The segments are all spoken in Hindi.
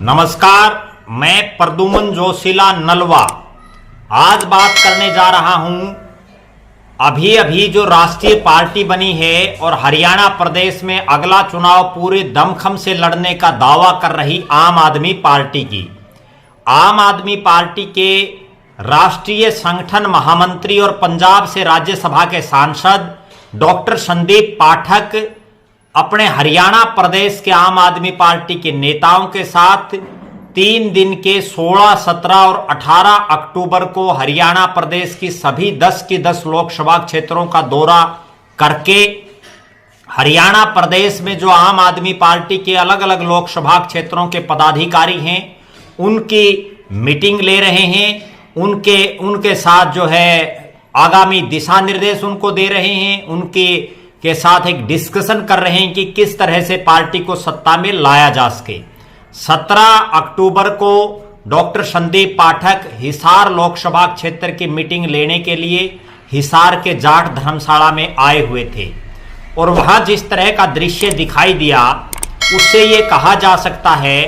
नमस्कार, मैं प्रद्युमन जोशीला नलवा आज बात करने जा रहा हूं। अभी अभी जो राष्ट्रीय पार्टी बनी है और हरियाणा प्रदेश में अगला चुनाव पूरे दमखम से लड़ने का दावा कर रही आम आदमी पार्टी की। आम आदमी पार्टी के राष्ट्रीय संगठन महामंत्री और पंजाब से राज्यसभा के सांसद डॉक्टर संदीप पाठक अपने हरियाणा प्रदेश के आम आदमी पार्टी के नेताओं के साथ 3 दिन के 16, 17 और 18 अक्टूबर को हरियाणा प्रदेश की सभी 10 की 10 लोकसभा क्षेत्रों का दौरा करके हरियाणा प्रदेश में जो आम आदमी पार्टी के अलग अलग लोकसभा क्षेत्रों के पदाधिकारी हैं उनकी मीटिंग ले रहे हैं। उनके साथ जो है आगामी दिशा निर्देश उनको दे रहे हैं, उनके साथ एक डिस्कशन कर रहे हैं कि किस तरह से पार्टी को सत्ता में लाया जा सके। 17 अक्टूबर को डॉक्टर संदीप पाठक हिसार लोकसभा क्षेत्र की मीटिंग लेने के लिए हिसार के जाट धर्मशाला में आए हुए थे और वहां जिस तरह का दृश्य दिखाई दिया उससे ये कहा जा सकता है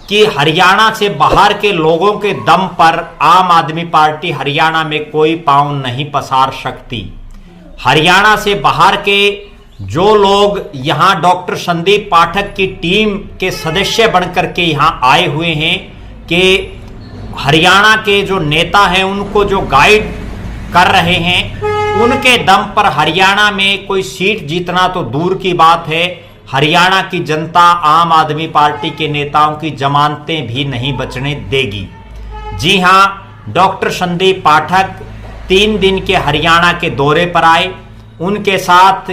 कि हरियाणा से बाहर के लोगों के दम पर आम आदमी पार्टी हरियाणा में कोई पांव नहीं पसार सकती। हरियाणा से बाहर के जो लोग यहां डॉक्टर संदीप पाठक की टीम के सदस्य बनकर के यहां आए हुए हैं कि हरियाणा के जो नेता हैं उनको जो गाइड कर रहे हैं उनके दम पर हरियाणा में कोई सीट जीतना तो दूर की बात है, हरियाणा की जनता आम आदमी पार्टी के नेताओं की जमानतें भी नहीं बचने देगी। जी हां, डॉक्टर संदीप पाठक 3 दिन के हरियाणा के दौरे पर आए। उनके साथ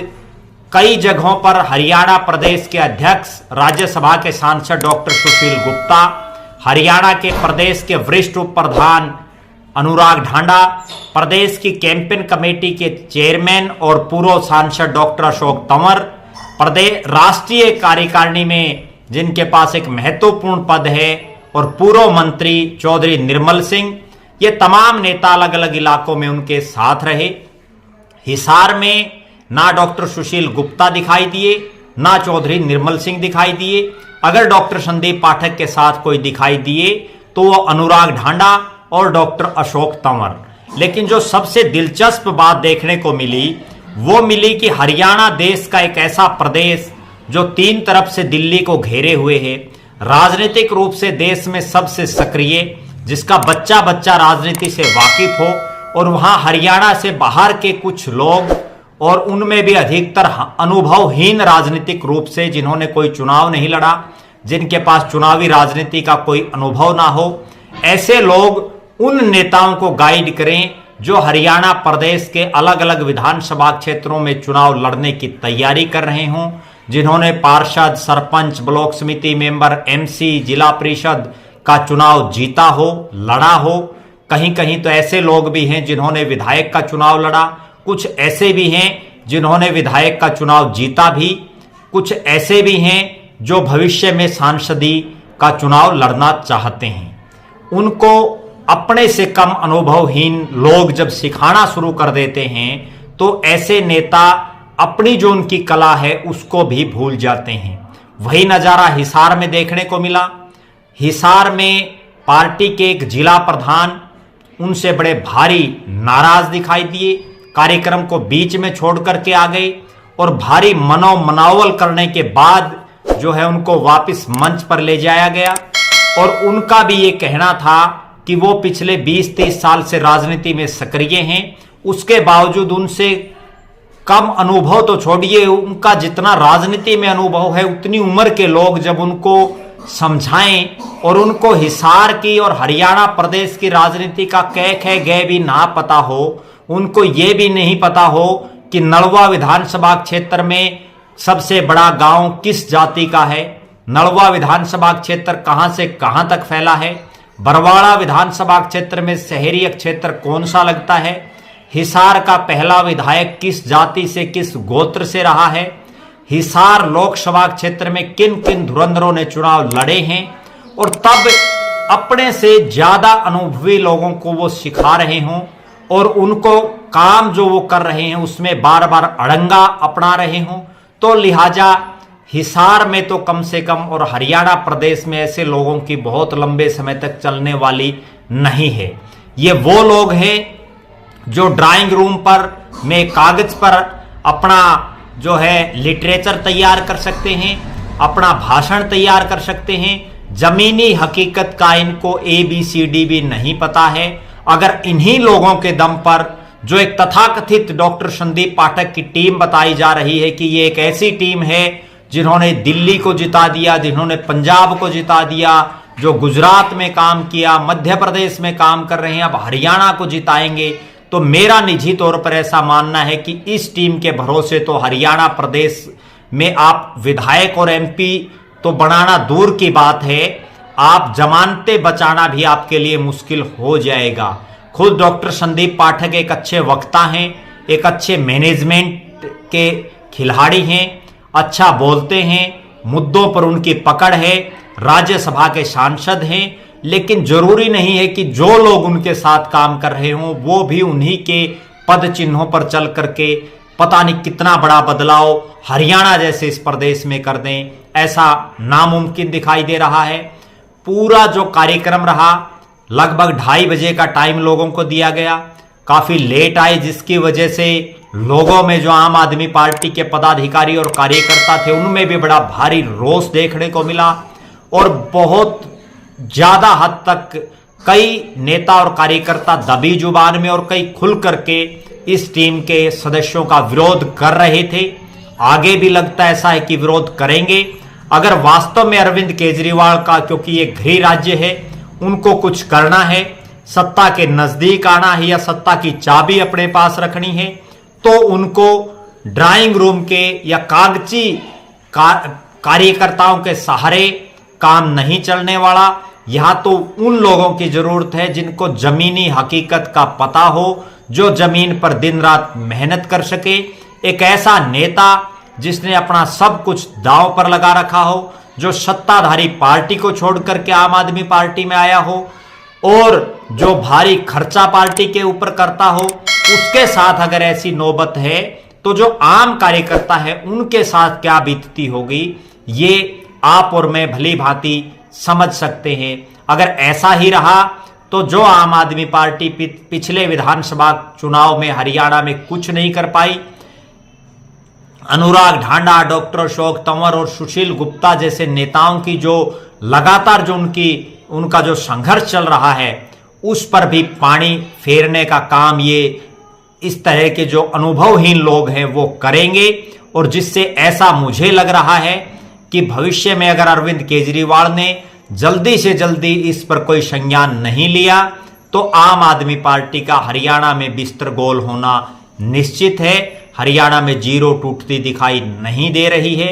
कई जगहों पर हरियाणा प्रदेश के अध्यक्ष राज्यसभा के सांसद डॉक्टर सुशील गुप्ता, हरियाणा के प्रदेश के वरिष्ठ उप प्रधान अनुराग ढांडा, प्रदेश की कैंपेन कमेटी के चेयरमैन और पूर्व सांसद डॉक्टर अशोक तंवर, प्रदेश राष्ट्रीय कार्यकारिणी में जिनके पास एक महत्वपूर्ण पद है और पूर्व मंत्री चौधरी निर्मल सिंह, ये तमाम नेता अलग अलग इलाकों में उनके साथ रहे। हिसार में ना डॉक्टर सुशील गुप्ता दिखाई दिए, ना चौधरी निर्मल सिंह दिखाई दिए। अगर डॉक्टर संदीप पाठक के साथ कोई दिखाई दिए तो वो अनुराग ढांडा और डॉक्टर अशोक तंवर। लेकिन जो सबसे दिलचस्प बात देखने को मिली वो मिली कि हरियाणा देश का एक ऐसा प्रदेश जो 3 तरफ से दिल्ली को घेरे हुए है, राजनीतिक रूप से देश में सबसे सक्रिय, जिसका बच्चा बच्चा राजनीति से वाकिफ हो, और वहां हरियाणा से बाहर के कुछ लोग और उनमें भी अधिकतर अनुभवहीन राजनीतिक रूप से, जिन्होंने कोई चुनाव नहीं लड़ा, जिनके पास चुनावी राजनीति का कोई अनुभव ना हो, ऐसे लोग उन नेताओं को गाइड करें जो हरियाणा प्रदेश के अलग अलग विधानसभा क्षेत्रों में चुनाव लड़ने की तैयारी कर रहे हों, जिन्होंने पार्षद, सरपंच, ब्लॉक समिति मेंबर, एमसी, जिला परिषद का चुनाव जीता हो, लड़ा हो। कहीं कहीं तो ऐसे लोग भी हैं जिन्होंने विधायक का चुनाव लड़ा, कुछ ऐसे भी हैं जिन्होंने विधायक का चुनाव जीता भी, कुछ ऐसे भी हैं जो भविष्य में सांसदी का चुनाव लड़ना चाहते हैं। उनको अपने से कम अनुभवहीन लोग जब सिखाना शुरू कर देते हैं तो ऐसे नेता अपनी जो उनकी कला है उसको भी भूल जाते हैं। वही नजारा हिसार में देखने को मिला। हिसार में पार्टी के एक जिला प्रधान उनसे बड़े भारी नाराज दिखाई दिए, कार्यक्रम को बीच में छोड़ करके आ गए और भारी मनोमनावल करने के बाद जो है उनको वापस मंच पर ले जाया गया। और उनका भी ये कहना था कि वो पिछले 20-30 साल से राजनीति में सक्रिय हैं, उसके बावजूद उनसे कम अनुभव तो छोड़िए, उनका जितना राजनीति में अनुभव है उतनी उम्र के लोग जब उनको समझाएं और उनको हिसार की और हरियाणा प्रदेश की राजनीति का कै खे गै भी ना पता हो, उनको ये भी नहीं पता हो कि नलवा विधानसभा क्षेत्र में सबसे बड़ा गांव किस जाति का है, नलवा विधानसभा क्षेत्र कहां से कहां तक फैला है, बरवाड़ा विधानसभा क्षेत्र में शहरी क्षेत्र कौन सा लगता है, हिसार का पहला विधायक किस जाति से, किस गोत्र से रहा है, हिसार लोकसभा क्षेत्र में किन किन धुरंधरों ने चुनाव लड़े हैं, और तब अपने से ज्यादा अनुभवी लोगों को वो सिखा रहे हों और उनको काम जो वो कर रहे हैं उसमें बार बार अड़ंगा अपना रहे हों। तो लिहाजा हिसार में तो कम से कम और हरियाणा प्रदेश में ऐसे लोगों की बहुत लंबे समय तक चलने वाली नहीं है। ये वो लोग हैं जो ड्राइंग रूम पर में कागज पर अपना जो है लिटरेचर तैयार कर सकते हैं, अपना भाषण तैयार कर सकते हैं। जमीनी हकीकत का इनको ABCD भी नहीं पता है। अगर इन्हीं लोगों के दम पर जो एक तथाकथित डॉक्टर संदीप पाठक की टीम बताई जा रही है कि ये एक ऐसी टीम है जिन्होंने दिल्ली को जिता दिया, जिन्होंने पंजाब को जिता दिया, जो गुजरात में काम किया, मध्य प्रदेश में काम कर रहे हैं, अब हरियाणा को जिताएंगे, तो मेरा निजी तौर पर ऐसा मानना है कि इस टीम के भरोसे तो हरियाणा प्रदेश में आप विधायक और MP तो बनाना दूर की बात है, आप जमानतें बचाना भी आपके लिए मुश्किल हो जाएगा। खुद डॉक्टर संदीप पाठक एक अच्छे वक्ता हैं, एक अच्छे मैनेजमेंट के खिलाड़ी हैं, अच्छा बोलते हैं, मुद्दों पर उनकी पकड़ है, राज्यसभा के सांसद हैं, लेकिन जरूरी नहीं है कि जो लोग उनके साथ काम कर रहे हों वो भी उन्हीं के पद चिन्हों पर चल करके पता नहीं कितना बड़ा बदलाव हरियाणा जैसे इस प्रदेश में कर दें, ऐसा नामुमकिन दिखाई दे रहा है। पूरा जो कार्यक्रम रहा लगभग 2:30 बजे का टाइम लोगों को दिया गया, काफी लेट आए, जिसकी वजह से लोगों में जो आम आदमी पार्टी के पदाधिकारी और कार्यकर्ता थे उनमें भी बड़ा भारी रोष देखने को मिला और बहुत ज्यादा हद तक कई नेता और कार्यकर्ता दबी जुबान में और कई खुल करके इस टीम के सदस्यों का विरोध कर रहे थे। आगे भी लगता ऐसा है कि विरोध करेंगे। अगर वास्तव में अरविंद केजरीवाल का, क्योंकि ये गृह राज्य है, उनको कुछ करना है, सत्ता के नजदीक आना है या सत्ता की चाबी अपने पास रखनी है, तो उनको ड्राइंग रूम के या कागजी कार्यकर्ताओं के सहारे काम नहीं चलने वाला। यहां तो उन लोगों की जरूरत है जिनको जमीनी हकीकत का पता हो, जो जमीन पर दिन रात मेहनत कर सके, एक ऐसा नेता जिसने अपना सब कुछ दांव पर लगा रखा हो, जो सत्ताधारी पार्टी को छोड़कर के आम आदमी पार्टी में आया हो और जो भारी खर्चा पार्टी के ऊपर करता हो। उसके साथ अगर ऐसी नौबत है तो जो आम कार्यकर्ता है उनके साथ क्या बीतती होगी, ये आप और मैं भली भांति समझ सकते हैं। अगर ऐसा ही रहा तो जो आम आदमी पार्टी पिछले विधानसभा चुनाव में हरियाणा में कुछ नहीं कर पाई, अनुराग ढांडा, डॉक्टर अशोक तंवर और सुशील गुप्ता जैसे नेताओं की जो लगातार जो उनका जो संघर्ष चल रहा है, उस पर भी पानी फेरने का काम ये इस तरह के जो अनुभवहीन लोग हैं वो करेंगे। और जिससे ऐसा मुझे लग रहा है कि भविष्य में अगर अरविंद केजरीवाल ने जल्दी से जल्दी इस पर कोई संज्ञान नहीं लिया तो आम आदमी पार्टी का हरियाणा में बिस्तर गोल होना निश्चित है। हरियाणा में जीरो टूटती दिखाई नहीं दे रही है,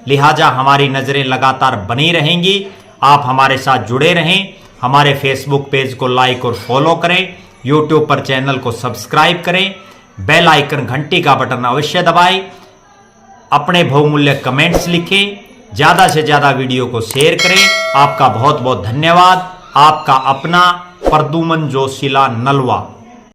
लिहाजा हमारी नजरें लगातार बनी रहेंगी। आप हमारे साथ जुड़े रहें, हमारे फेसबुक पेज को लाइक और फॉलो करें, यूट्यूब पर चैनल को सब्सक्राइब करें, बेल आइकन घंटी का बटन अवश्य दबाएं, अपने बहुमूल्य कमेंट्स लिखें, ज्यादा से ज्यादा वीडियो को शेयर करें। आपका बहुत बहुत धन्यवाद। आपका अपना प्रद्युमन जोशीला नलवा।